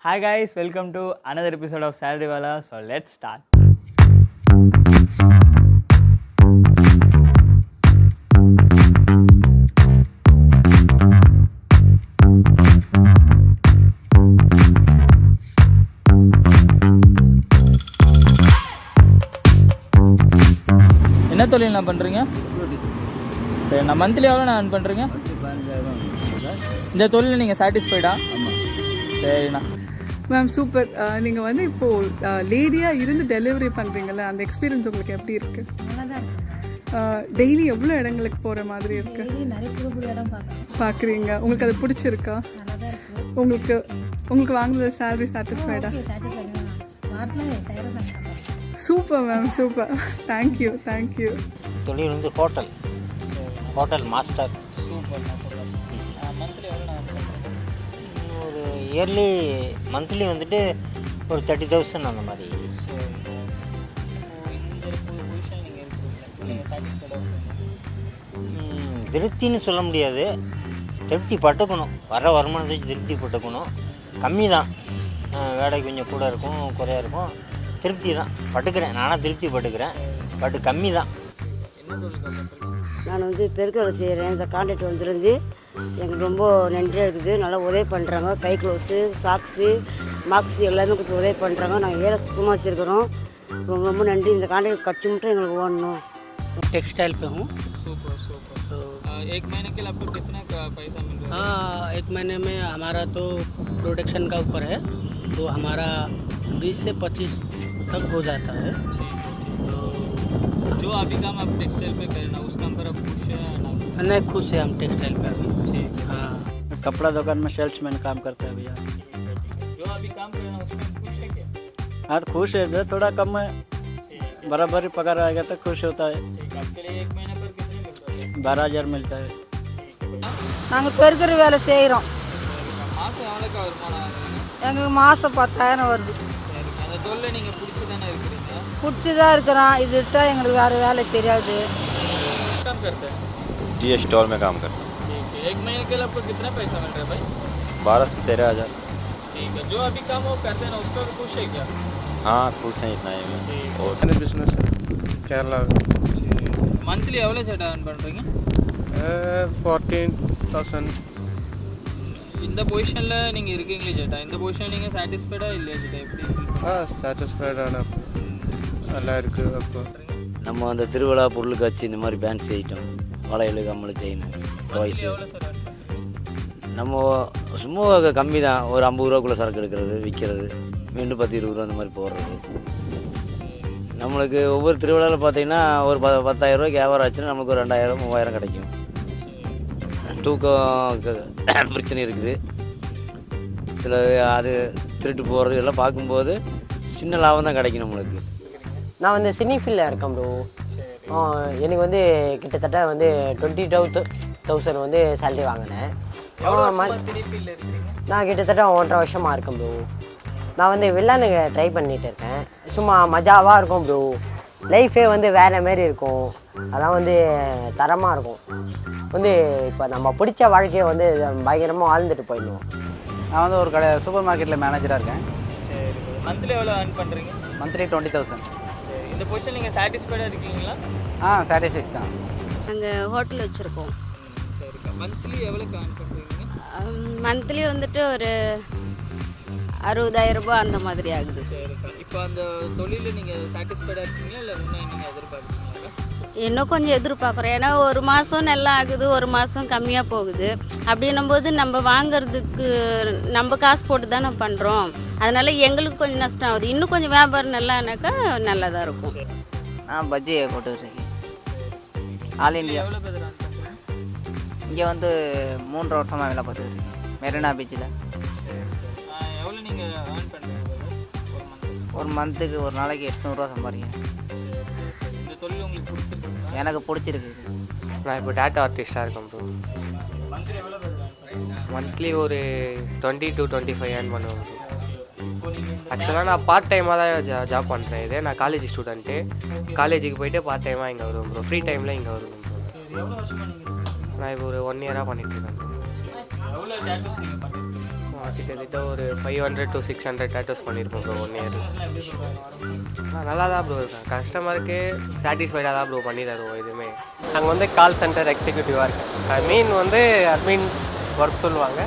Hi guys, welcome to another episode of Salary Wala. So let's start. என்ன தொழில் பண்ணுறீங்க? சரி, நான் மந்த்லி எவ்வளோ நான் பண்ணுறீங்க? இந்த தொழில் நீங்கள் சாட்டிஸ்ஃபைடா? சரிண்ணா. Ma'am super. நீங்கள் வந்து இப்போது லேடியாக இருந்து டெலிவரி பண்ணுறீங்களா, அந்த எக்ஸ்பீரியன்ஸ் உங்களுக்கு எப்படி இருக்குது? டெய்லி எவ்வளோ இடங்களுக்கு போகிற மாதிரி இருக்குது? நிறைய புது புது இடம் பார்க்குறீங்க. உங்களுக்கு அது பிடிச்சிருக்கா? உங்களுக்கு வாங்குறது சேலரி சாட்டிஸ்ஃபைடா? Super ma'am, super. தேங்க்யூ. தொழில் வந்து ஹோட்டல் மாஸ்டர். ஒரு இயர்லி மந்த்லி வந்துட்டு ஒரு 30,000 அந்த மாதிரி. திருப்தின்னு சொல்ல முடியாது, திருப்தி பட்டுக்கணும். வர வருமானத்தை வச்சு திருப்தி பட்டுக்கணும். கம்மி தான், வேலை கொஞ்சம் கூட இருக்கும் குறையா இருக்கும். திருப்தி தான் பட்டுக்கிறேன், நானாக திருப்தி பட்டுக்கிறேன். பட் கம்மி தான். நான் வந்து பெருக்கலை செய்கிறேன். இந்த கான்ட்ராக்ட் வந்துருந்து எங்களுக்கு ரொம்ப நன்றியாக இருக்குது. நல்லா உதவி பண்ணுறாங்க. கை க்ளவுஸு, சாக்ஸு, மாக்ஸு எல்லாமே கொடுத்து உதவி பண்ணுறாங்க. நாங்கள் ஏற சுத்தமாக வச்சுருக்கிறோம். ரொம்ப ரொம்ப நன்றி. இந்த கான்ட்ராக்ட் கட்சி மட்டும் எங்களுக்கு ஓடணும். टेक्सटाइल पे हूँ। तो एक महीने के लिए आपको कितना का पैसा मिल रहा है? हाँ, एक महीने में हमारा तो प्रोडक्शन का ऊपर है, तो हमारा 20 से 25 तक हो जाता है। तो जो अभी काम आप टेक्सटाइल पे करना, उस काम पर आप खुश है या ना? नहीं, खुश है हम टेक्सटाइल पे अभी। हाँ, कपड़ा दुकान में सेल्समैन काम करते हैं भैया। जो अभी काम करना उसमें खुश है क्या? हाँ, खुश है। जो थोड़ा कम है, बराबर ही पगार आएगा तो खुश होता है। आपके लिए एक महीने पर कितने मिल रहा है? 12,000 मिलता है। நாங்கள் பெருக்கிற வேலை செய்கிறோம். மாதம் எவ்வளோக்கா வருமானம் ஆகுதுங்க? எங்களுக்கு மாதம் 10,000 வருது. சரி, அந்த தொழிலை நீங்கள் பிடிச்சி தானே இருக்கிறீங்க? பிடிச்சி தான் இருக்கிறோம். இது விட்டால் எங்களுக்கு வேறு வேலை தெரியாது. काम करते हैं? जी स्टॉल में काम करता हूँ। ठीक है, एक महीने के लिए आपको कितना पैसा मिल रहा है भाई? 12 से 13,000। ठीक है, जो अभी काम वो करते हैं ना, उस पर भी खुश है क्या? हाँ, खुश हैं इतना ही में। और பிஸ்னஸ் கேரளா மந்த்லி எவ்வளோ சேட்டா earn பண்ணுறீங்க? 14,000. இந்த பொசிஷனில் நீங்கள் இருக்கீங்களே சேட்டா, இந்த பொசிஷன் நீங்கள் சாட்டிஸ்ஃபைடாக இல்லையா சேட்டா? எப்படி சாட்டிஸ்ஃபைடான நல்லா இருக்குது. அப்போ நம்ம அந்த திருவிழா பொருள் காட்சி இந்த மாதிரி பேன்ஸ் ஐட்டம், வளையல், கம்மல், செயின், டாய்ஸு, எவ்வளோ சார் earn பண்ணுறீங்க? நம்ம சும்மா கம்மி தான். ஒரு 50 ரூபாக்குள்ளே சரக்கு எடுக்கிறது, விற்கிறது, மீண்டும் 10-20 ரூபா அந்த மாதிரி போடுறது. நம்மளுக்கு ஒவ்வொரு திருவிழாவில் பார்த்தீங்கன்னா ஒரு 10,000 ரூபாய்க்கு வியாபாரம் ஆச்சுன்னா நமக்கு ஒரு 2,000-3,000 கிடைக்கும். தூக்கம் பிரச்சனை இருக்குது. சில அது திருட்டு போகிறது எல்லாம் பார்க்கும்போது சின்ன லாபம் தான் கிடைக்கும் நம்மளுக்கு. நான் வந்து சினி ஃபீல்டில் இருக்கேன் ப்ரோ. எனக்கு வந்து கிட்டத்தட்ட வந்து 22,000 வந்து சேலரி வாங்கினேன். நான் கிட்டத்தட்ட 1.5 வருஷமாக இருக்கேன் ப்ரோ. நான் வந்து வில்லனுக்கு ட்ரை பண்ணிகிட்டு இருக்கேன். சும்மா மஜாவாக இருக்கும் ப்ரோ. லைஃபே வந்து வேறு மாரி இருக்கும். அதான் வந்து தரமாக இருக்கும். வந்து இப்போ நம்ம பிடிச்ச வாழ்க்கையை வந்து பயங்கரமாக வாழ்ந்துட்டு போயிடுவோம். நான் வந்து ஒரு சூப்பர் மார்க்கெட்டில் மேனேஜராக இருக்கேன். சரி, மந்த்லி எவ்வளோ earn பண்ணுறீங்க? மந்த்லி 20,000. சரி, இந்த பொசிஷன் நீங்கள் சாட்டிஸ்ஃபைடாக இருக்கீங்களா? சாட்டிஸ்ஃபைட் தான். நாங்கள் ஹோட்டல் வச்சுருக்கோம். சரிக்கா, மந்த்லி எவ்வளோ earn பண்ணுறீங்க? மந்த்லி வந்துட்டு ஒரு 60,000 ரூபாய் அந்த மாதிரி ஆகுது. சரிக்கா, இப்போ அந்த தொழிலில் நீங்கள் சாட்டிஸ்ஃபைடாக இருக்கீங்களா இல்லை இன்னும் நீங்கள் எதிர்பார்க்குறீங்களா? இன்னும் கொஞ்சம் எதிர்பார்க்குறோம். ஏன்னா ஒரு மாதம் நல்லா ஆகுது, ஒரு மாதம் கம்மியாக போகுது. அப்படின்னும்போது நம்ம வாங்கிறதுக்கு நம்ம காசு போட்டு தானே பண்ணுறோம். அதனால் எங்களுக்கு கொஞ்சம் நஷ்டம் ஆகுது. இன்னும் கொஞ்சம் வியாபாரம் நல்லானாக்கா நல்லா தான் இருக்கும். நான் பஜ்ஜி போட்டுருக்கேன். All India. எவ்வளோ பேர் earn பண்ணுறீங்க? இங்கே வந்து 3 வருஷமாக வேலை பார்த்துருக்கேன் மெரினா பீச்சில். எவ்வளோ நீங்கள் earn பண்ணுறீங்க ஒரு மந்த்? ஒரு மந்த்துக்கு ஒரு நாளைக்கு 800 ரூபா சம்பாதிக்கிறேன். இந்த தொழில் உங்களுக்கு பிடிச்சிருக்கு? எனக்கு பிடிச்சிருக்கு. நான் இப்போ டேட்டா ஆர்டிஸ்டாக இருக்கேன் ப்ரோ. மந்த்லி எவ்வளோ பேர் earn பண்ணுறீங்க? மந்த்லி ஒரு 20 to 25 ஏர்ன் பண்ணுவேன் ப்ரோ. இப்போ நீங்கள் இந்த ஆக்சுவலாக நான் பார்ட் டைமாக தான் ஜாப் பண்ணுறேன். இது நான் காலேஜ் ஸ்டூடெண்ட்டு. காலேஜுக்கு போயிட்டு பார்ட் டைமாக இங்கே வருவேன் ப்ரோ. ஃப்ரீ டைமில் இங்கே வருவேன் ப்ரோ. எவ்வளோ வருஷமாக நீங்கள் நான் இப்போ ஒரு 1 இயராக பண்ணிகிட்ருக்கேன். எவ்வளோ டேட்டூஸ் நீங்கள் பண்ணிருக்கீங்க? கிட்டத்தட்ட ஒரு 500 to 600 டேட்டோஸ் பண்ணியிருப்போம் ப்ரோ 1 இயர். எப்படி சொல்கிறாங்க? நல்லா தான் ப்ரோ இருக்கேன். கஸ்டமருக்கு சாட்டிஸ்ஃபைடாக தான் ப்ரோ பண்ணி தருவோம் எதுவுமே. நாங்கள் வந்து கால் சென்டர் எக்ஸிக்யூட்டிவாக இருக்கேன். வந்து அட்மின் ஒர்க் சொல்லுவாங்க.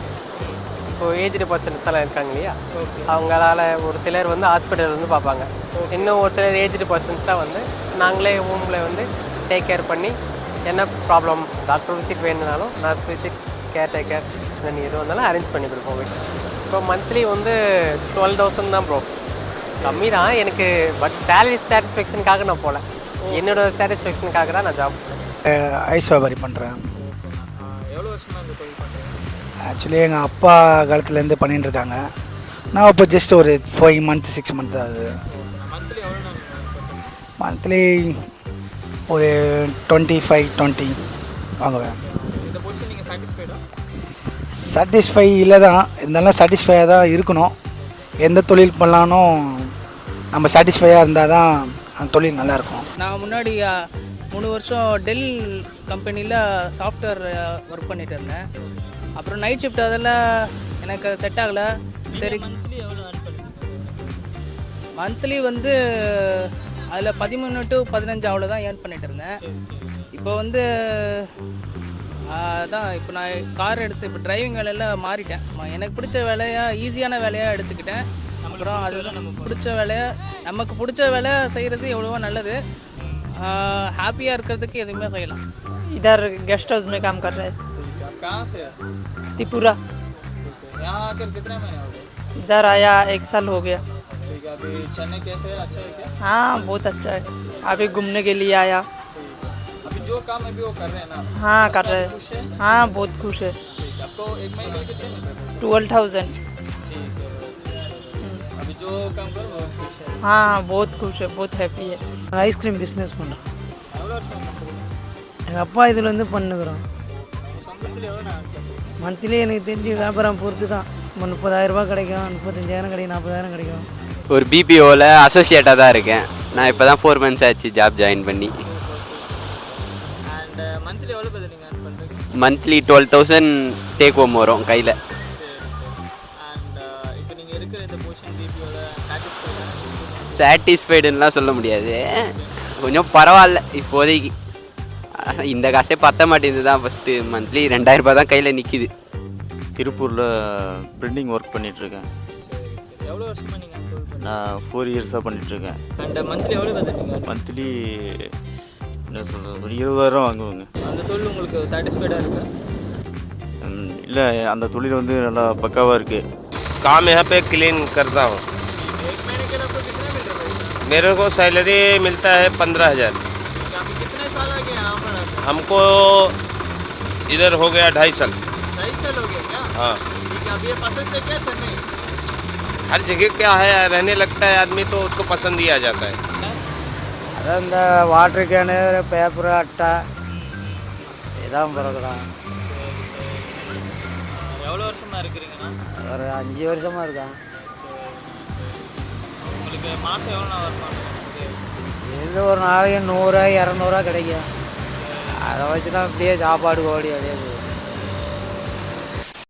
இப்போ ஏஜ்டு பர்சன்ஸ் எல்லாம் இருக்காங்க இல்லையா, அவங்களால ஒரு சிலர் வந்து ஹாஸ்பிட்டல் வந்து பார்ப்பாங்க. இன்னும் ஒரு சிலர் ஏஜ்டு பர்சன்ஸ் தான் வந்து நாங்களே ஹோமில் வந்து டேக் கேர் பண்ணி என்ன ப்ராப்ளம் டாக்டர் விசிட் வேணுனாலும் நர்ஸ் விசிட் கேர்டேக்கர் எது வந்தாலும் அரேஞ்ச் பண்ணி கொடுப்போம் வீட்டு. இப்போ மந்த்லி வந்து 12,000 தான் ப்ரோ. கம்மி தான் எனக்கு, பட் சேலரி சாட்டிஸ்ஃபேக்ஷனுக்காக நான் போகல, என்னோடய சாட்டிஸ்ஃபேக்ஷனுக்காக தான் நான் ஜாப் ஐஸ் வியாபாரி பண்ணுறேன். எவ்வளோ வருஷமாக இந்த தொழில் பண்ணுறேன்? ஆக்சுவலி எங்கள் அப்பா காலத்துலேருந்து பண்ணிட்டு இருக்காங்க. நான் இப்போ ஜஸ்ட் ஒரு 5 months 6 months ஆகுது. மந்த்லி எவ்வளோ? மந்த்லி ஒரு 25-20 வாங்குவேன். இந்த பொசிஷன் நீங்கள் சாட்டிஸ்ஃபைடா? சாட்டிஸ்ஃபை இல்லை தான், இருந்தாலும் சாட்டிஸ்ஃபையாக தான் இருக்கணும். எந்த தொழில் பண்ணலானும் நம்ம சாட்டிஸ்ஃபையாக இருந்தால் தான் அந்த தொழில் நல்லாயிருக்கும். நான் முன்னாடி 3 வருஷம் டெல் கம்பெனியில் சாஃப்ட்வேர் ஒர்க் பண்ணிட்டு இருந்தேன். அப்புறம் நைட் ஷிஃப்ட் அதெல்லாம் எனக்கு செட் ஆகலை. சரி, மந்த்லி எவ்வளோ earn பண்ணுவீங்க? மந்த்லி வந்து அதில் 13 to 15 அவ்வளோதான் ஏர்ன் பண்ணிட்டு இருந்தேன். இப்போ வந்து அதான் இப்போ நான் கார் எடுத்து இப்போ டிரைவிங் வேலையெல்லாம் மாறிட்டேன். எனக்கு பிடிச்ச வேலையாக ஈஸியான வேலையாக எடுத்துக்கிட்டேன். அப்புறம் அதில் நமக்கு பிடிச்ச வேலை செய்கிறது எவ்வளவோ நல்லது. ஹாப்பியாக இருக்கிறதுக்கு எதுவுமே செய்யலாம். इधर गेस्ट हाउस में काम कर रहे हैं. कहाँ से? त्रिपुरा. यहाँ आकर कितने महीने हो गए? इधर आया 1 साल हो गया. ठीक है, अभी चेन्नई कैसे है? अच्छा है क्या? हाँ बहुत अच्छा है. अभी घूमने के लिए आया. अभी जो काम अभी वो कर रहे हैं ना? हाँ कर रहे खुश हैं. है? हाँ बहुत खुश है. ठीक है, आपको 1 महीने में कितने मिल रहे हैं? 12,000. ठीक है, अभी जो काम करो वो खुश है? हाँ बहुत खुश है, बहुत हैप्पी है. ஐஸ்கிரீம் பிஸ்னஸ் பண்ணுறோம். எவ்வளோ வருஷம் பண்ணுறீங்க? எங்கள் அப்பா இதில் வந்து பண்ணுகிறோம். சொந்தத்தில் எவ்வளோ நான் மந்த்லி எனக்கு தெரிஞ்சு வியாபாரம் பொறுத்து தான். 30,000 ரூபாய் கிடைக்கும், 35,000 கிடைக்கும், 40,000 கிடைக்கும். ஒரு பிபிஓவில் அசோசியேட்டாக தான் இருக்கேன். நான் இப்போ தான் 4 months ஆச்சு ஜாப் ஜாயின் பண்ணி. அண்ட் மந்த்லி எவ்வளோ பதில் நீங்கள் earn பண்ணுறீங்க? மந்த்லி 12,000 டேக் ஹோம் வரும் கையில். அண்ட் இப்போ நீங்கள் இருக்கிற இந்த பொசிஷன் பிபிஓவில் சாட்டிஸ்ஃபைடுன்னெலாம் சொல்ல முடியாது, கொஞ்சம் பரவாயில்ல இப்போதைக்கு. இந்த காசே பற்ற மாட்டேங்குது தான். ஃபஸ்ட்டு மந்த்லி 2,000 ரூபாய் தான் கையில் நிற்கிது. திருப்பூரில் பிரிண்டிங் ஒர்க் பண்ணிகிட்ருக்கேன். எவ்வளோ வருஷமாக நீங்கள் தொழில் பண்ணுறீங்க? நான் 4 years பண்ணிகிட்ருக்கேன். அண்ட் மந்த்லி எவ்வளோ பதில் நீங்கள்? மந்த்லி என்ன சொல்கிறது, ஒரு 20,000 வாங்குவேங்க. அந்த தொழில் உங்களுக்கு சாட்டிஸ்ஃபைடாக இருக்கா? இல்லை, அந்த தொழில் வந்து நல்லா பக்காவாக இருக்குது. काम यहाँ पे क्लीन करता हूँ. एक महीने के लिए आपको कितना मिल रहा है पैसा? मेरे को सैलरी मिलता है 15,000. अभी कितने साल आ गए यहाँ पर आपको? हमको इधर हो गया 2.5 साल. 2.5 साल हो गया क्या? हाँ, ठीक है, अभी ये पसंद है क्या चेन्नई? हर जगह क्या है, रहने लगता है आदमी तो उसको पसंद ही आ जाता है. அதான் இந்த வாட்டர் கேனு, பேப்பர், அட்டை இதான் பிறகுதான். எவ்வளோ வருஷமாக இருக்கிறீங்கண்ணா? ஒரு 5 வருஷமாக இருக்கான். உங்களுக்கு மாதம் எவ்வளோ வருமானம்? இது ஒரு நாளைக்கு 100 200 கிடைக்கும். அதை வச்சு தான் அப்படியே சாப்பாடு ஓடி அப்படியே